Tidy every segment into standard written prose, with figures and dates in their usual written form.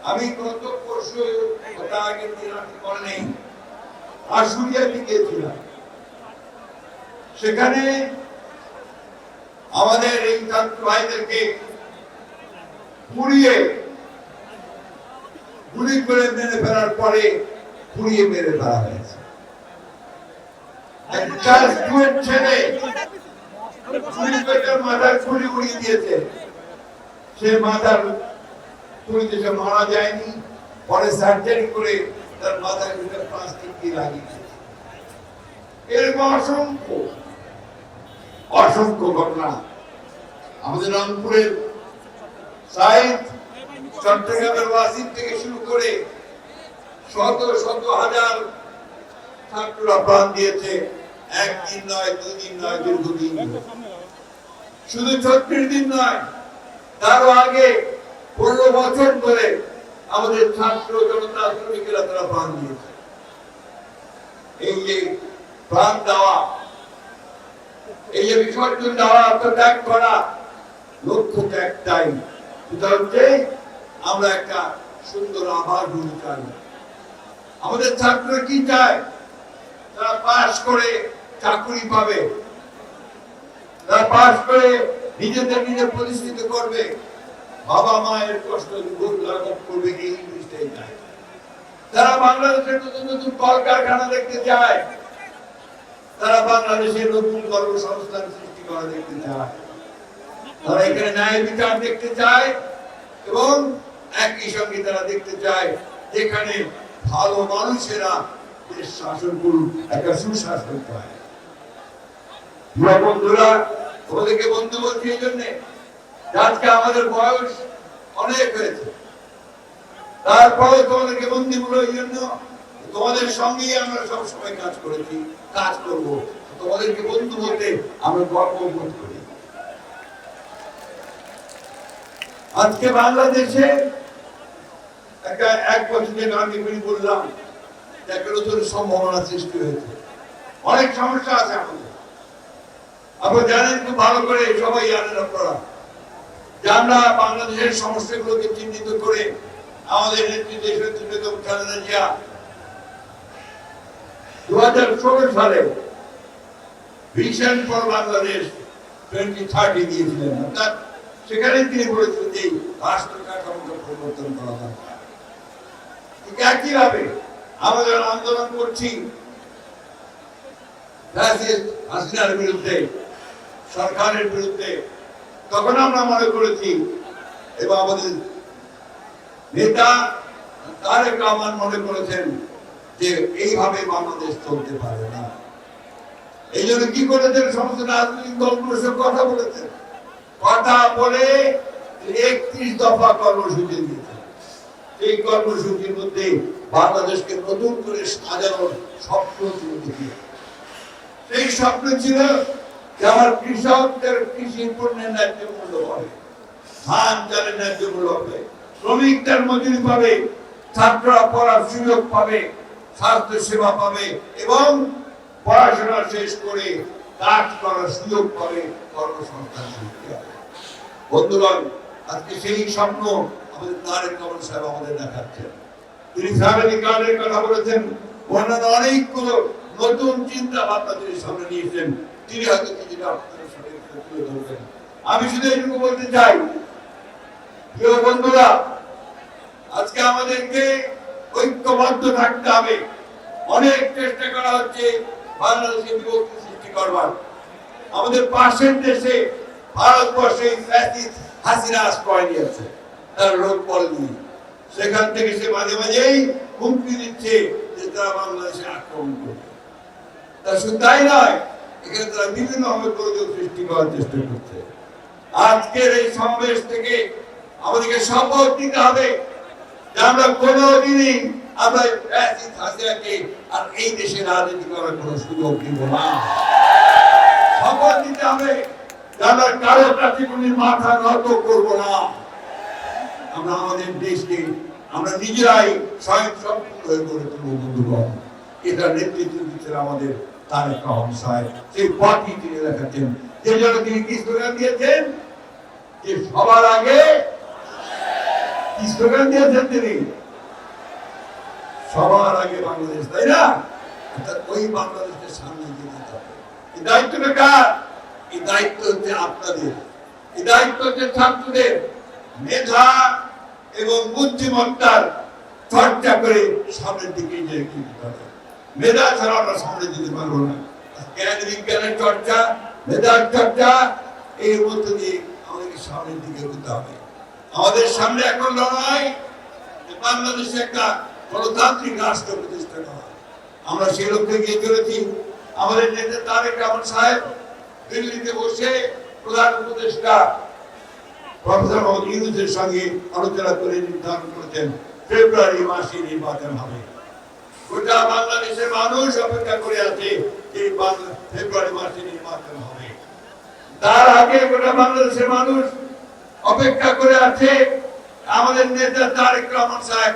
আমি গত পরশু ওটা আগের দিন মনে নেই আশুলিয়াতে গিয়েছিলাম। সেখানে আমাদের এই ছাত্র ভাইদেরকে পুড়িয়ে গুলি করে মেরে ফেলার পরে পুড়িয়ে মেরে ফেলা হয়েছে। একটা স্টুডেন্ট ছেলে মাথার খুলি উড়িয়ে দিয়েছে, সে মাথার খুলিতে সে মারা যায়নি, পরে সার্জারি করে তার মাথার ভিতরে প্লাস্টিক দিয়ে লাগিয়ে এরকম অসংখ্য অসংখ্য ঘটনা আমাদের রংপুরের সাইদ, চট্টগ্রামের ওয়াসিম থেকে শুরু করে শত শত হাজার ছাত্ররা প্রাণ দিয়েছে। একদিন নয়, দুদিন নয়, দীর্ঘদিন। শুধু 36 দিন নয়, তারও আগে 15 বছর ধরে আমাদের ছাত্র জনতা শ্রমিকেরা তারা প্রাণ দিয়েছে। এই যে প্রাণ দেওয়া, এই যে বিসর্জন দেওয়া, আত্মত্যাগ করা, লক্ষ্যটা একটাই, সেটা হচ্ছে আমরা একটা সুন্দর আবাস ভূমি চাই। আমাদের ছাত্ররা কি চায়? তারা পাস করে চাকরি পাবে, তারা পাস করে নিজেদের নিজে প্রতিষ্ঠিত করবে, বাবা মায়ের কষ্ট লাঘব করবে, এই জিনিসটাই চায়। তারা বাংলাদেশের নতুন নতুন কলকারখানা দেখতে চায়, তারা বাংলাদেশের নতুন কর্মসংস্থান সৃষ্টি করা দেখতে চায়, তারা এখানে ন্যায় বিচার দেখতে চায় এবং একই সঙ্গে তারা দেখতে চায় যেখানে ভালো মানুষেরা দেশ শাসন করুক, একটা সুশাসন পায়। বন্ধুরা, তোমাদেরকে বন্ধু বলছি এই জন্য, আজকে আমাদের বয়স অনেক হয়েছে, তারপরে তোমাদেরকে বন্ধু বলো এই জন্য তোমাদের সঙ্গেই আমরা সবসময় কাজ করেছি, কাজ করব। তোমাদেরকে বন্ধু বলতে আমরা গর্ব বোধ করি। আজকে বাংলাদেশে এক বছর থেকে আমি বললাম একটা নতুন সম্ভাবনা সৃষ্টি হয়েছে। অনেক সমস্যা আছে আমাদের, আপনারা জানেন খুব ভালো করে, সবাই জানেন আপনারা যে আমরা বাংলাদেশের সমস্যাগুলোকে চিহ্নিত করে আমাদের নেতৃত্বে বেগম খালেদা জিয়া 2016 সালে ভিশন ফর বাংলাদেশ 2030 দিয়েছিলেন। অর্থাৎ সেখানে তিনি বলেছিলেন যে রাষ্ট্র কাঠামোকে পরিবর্তন করা দরকার। একইভাবে আমাদের আন্দোলন করছি হাসিনার বিরুদ্ধে, সরকারের বিরুদ্ধে, তখন আমরা মনে করেছি এবং আমাদের নেতা তারেক রহমান মনে করেছেন যে এইভাবে বাংলাদেশ চলতে পারে না। এই জন্য কি করেছেন, সমস্ত রাজনৈতিক দলগুলোর সাথে কথা বলেছেন, কথা বলে 31 দফা কর্মসূচি দিয়েছেন। এই কর্মসূচির মধ্যে বাংলাদেশকে নতুন করে সাজানোর স্বপ্ন ছিল। সেই স্বপ্ন ছিল যে আমার কৃষকদের কৃষি পণ্যের ন্যায্য মূল্য হবে, ধান চালের ন্যায্য মূল্য হবে, শ্রমিকদের মজুরি পাবে, ছাত্ররা পড়ার সুযোগ পাবে, স্বাস্থ্য সেবা পাবে এবং পড়াশোনা শেষ করে কাজ করার সুযোগ পাবে, কর্মসংস্থান সৃষ্টি হবে। বন্ধুগণ, আজকে সেই স্বপ্ন আমাদের তারেক রহমান সাহেব আমাদের দেখাচ্ছেন। তিনি ফ্যামিলি কার্ডের কথা বলেছেন, অন্যান্য অনেকগুলো নতুন চিন্তা ভাবনা তিনি সামনে নিয়েছেন। তিনি হয়তো কিছুটা আপনাদের সাথে তুলে ধরবেন। আমি শুধু এইটুকু বলতে চাই, প্রিয় বন্ধুরা, আজকে আমাদেরকে ঐক্যবদ্ধ থাকতে হবে। অনেক চেষ্টা করা হচ্ছে বাংলাদেশে বিভক্তি সৃষ্টি করবার। আমাদের পাশের দেশে ভারতবর্ষে হাসিনা আশ্রয় নিয়েছে, তার রোগ পড়েনি। সেখান থেকে সে মাঝে মাঝেই হুমকি দিচ্ছে যে তারা বাংলাদেশে আক্রমণ করবে। তা শুধু তাই নয়, এখানে তারা বিভিন্ন ভাবে গোলযোগ সৃষ্টি করার চেষ্টা করছে। আজকের এই সমাবেশ থেকে আমাদেরকে শপথ নিতে হবে যে আমরা কোনোদিনই আমরা হাসিনাকে আর এই দেশে রাজনীতি করার কোনো সুযোগ দিব না। শপথ নিতে হবে যে আমরা কারো কাছে কোনো মাথা নত করবো না। আমরা আমাদের দেশকে আমরা নিজেরাই স্বয়ং সম্পূর্ণ হয়ে গড়ে তুলব। বন্ধুগণ, এটা নেতৃত্ব দিচ্ছেন আমাদের তারেক রহমান সাহেব। সেই পথই তিনি দেখাচ্ছেন, যে জন্য তিনি কি স্লোগান দিয়েছেন যে সবার আগে কি স্লোগান দিয়েছেন তিনি? সবার আগে বাংলাদেশ, তাই না? ওই বাংলাদেশের সামনে এগিয়ে যেতে হবে। এই দায়িত্বটা কার? এই দায়িত্ব হচ্ছে আপনাদের, এই দায়িত্ব হচ্ছে ছাত্রদের। মেধা এবং বুদ্ধিমত্তার চর্চা করে সামনের দিকে এগিয়ে যেতে হবে। মেধা ছাড়া আমরা সামনে যেতে পারবো না। জ্ঞান বিজ্ঞানের চর্চা, মেধার চর্চা, এর মধ্য দিয়ে আমাদেরকে সামনের দিকে এগোতে হবে। আমাদের সামনে এখন লড়াই বাংলাদেশে একটা গণতান্ত্রিক রাষ্ট্র প্রতিষ্ঠা করা। আমরা সেই লক্ষ্যে গিয়ে চলেছি। আমাদের নেতা তারেক রহমান সাহেব দিল্লিতে বসে প্রধান উপদেষ্টা প্রফেসর মোহাম্মদ ইউনূসের সঙ্গে আলোচনা করে নির্ধারণ করেছেন ফেব্রুয়ারি মাসে নির্বাচন হবে। গোটা বাংলাদেশের মানুষ অপেক্ষা করে আছে যে ফেব্রুয়ারি মাসে নির্বাচন হবে। তার আগে গোটা বাংলাদেশের মানুষ অপেক্ষা করে আছে আমাদের নেতা তারেক রহমান সাহেব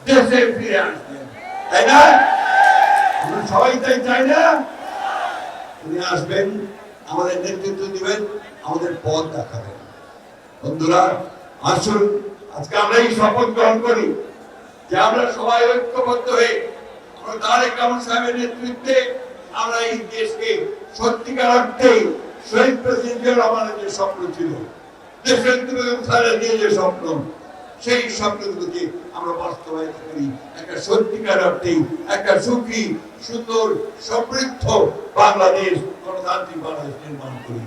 দেশে ফিরে আসবেন, তাই না? সবাই তাই চাই না? উনি আসবেন, আমাদের নেতৃত্ব দিবেন, আমাদের পথ দেখাবেন। বন্ধুরা, আসুন আজকে আমরা এই শপথ গ্রহণ করি যে আমরা সবাই ঐক্যবদ্ধ হয়ে আমরা তারেক রহমান সাহেবের নেতৃত্বে আমরা এই দেশকে সত্যিকার অর্থে শহীদ প্রেসিডেন্ট জিয়াউর রহমানের যে স্বপ্ন ছিল, দেশের যে স্বপ্ন, সেই স্বপ্নগুলোকে আমরা বাস্তবায়িত করি। একটা সত্যিকার অর্থে একটা সুখী, সুন্দর, সমৃদ্ধ বাংলাদেশ, গণতান্ত্রিক বাংলাদেশ নির্মাণ করি।